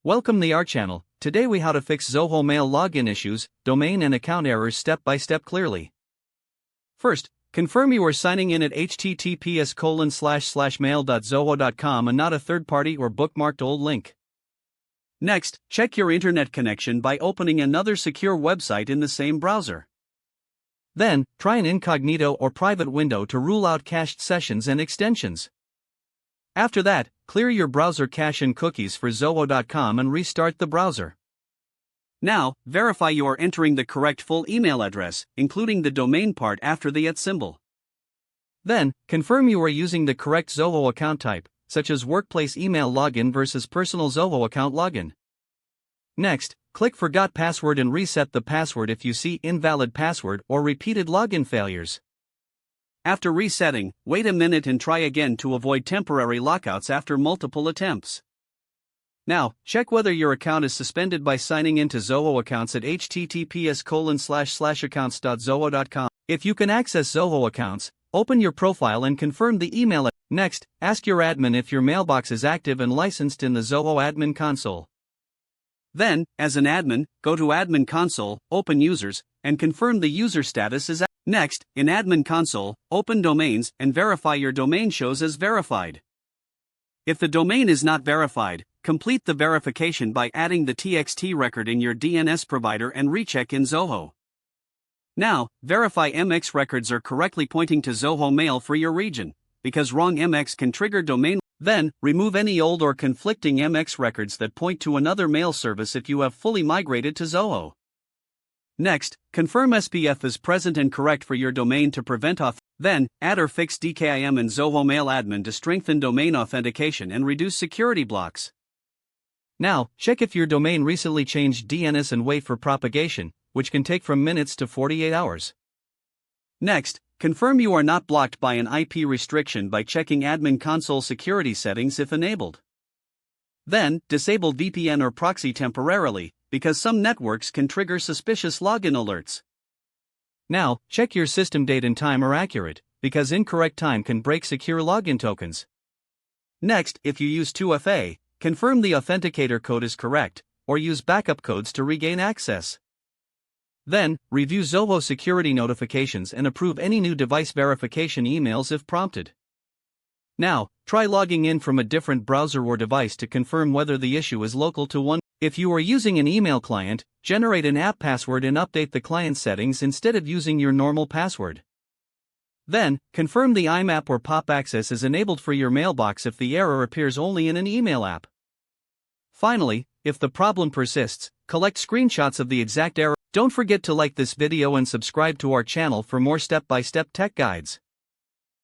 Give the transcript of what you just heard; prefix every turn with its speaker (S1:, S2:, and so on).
S1: Welcome to our channel. Today we how to fix Zoho mail login issues, domain and account errors step by step clearly. First, confirm you are signing in at https://mail.zoho.com and not a third party or bookmarked old link. Next, check your internet connection by opening another secure website in the same browser. Then, try an incognito or private window to rule out cached sessions and extensions. After that, clear your browser cache and cookies for Zoho.com and restart the browser. Now, verify you are entering the correct full email address, including the domain part after the @ symbol. Then, confirm you are using the correct Zoho account type, such as workplace email login versus personal Zoho account login. Next, click Forgot Password and reset the password if you see invalid password or repeated login failures. After resetting, wait a minute and try again to avoid temporary lockouts after multiple attempts. Now, check whether your account is suspended by signing into Zoho accounts at https://accounts.zoho.com. If you can access Zoho accounts, open your profile and confirm the email. Next, ask your admin if your mailbox is active and licensed in the Zoho admin console. Then, as an admin, go to Admin Console, open Users, and confirm the user status is active. Next, in Admin Console, open Domains and verify your domain shows as verified. If the domain is not verified, complete the verification by adding the TXT record in your DNS provider and recheck in Zoho. Now, verify MX records are correctly pointing to Zoho Mail for your region, because wrong MX can trigger domain. Then, remove any old or conflicting MX records that point to another mail service if you have fully migrated to Zoho. Next, confirm SPF is present and correct for your domain to prevent Then, add or fix DKIM in Zoho Mail Admin to strengthen domain authentication and reduce security blocks. Now, check if your domain recently changed DNS and wait for propagation, which can take from minutes to 48 hours. Next, confirm you are not blocked by an IP restriction by checking Admin Console security settings if enabled. Then, disable VPN or proxy temporarily, because some networks can trigger suspicious login alerts. Now, check your system date and time are accurate, because incorrect time can break secure login tokens. Next, if you use 2FA, confirm the authenticator code is correct, or use backup codes to regain access. Then, review Zoho security notifications and approve any new device verification emails if prompted. Now, try logging in from a different browser or device to confirm whether the issue is local to one. If you are using an email client, generate an app password and update the client settings instead of using your normal password. Then, confirm the IMAP or POP access is enabled for your mailbox if the error appears only in an email app. Finally, if the problem persists, collect screenshots of the exact error. Don't forget to like this video and subscribe to our channel for more step-by-step tech guides.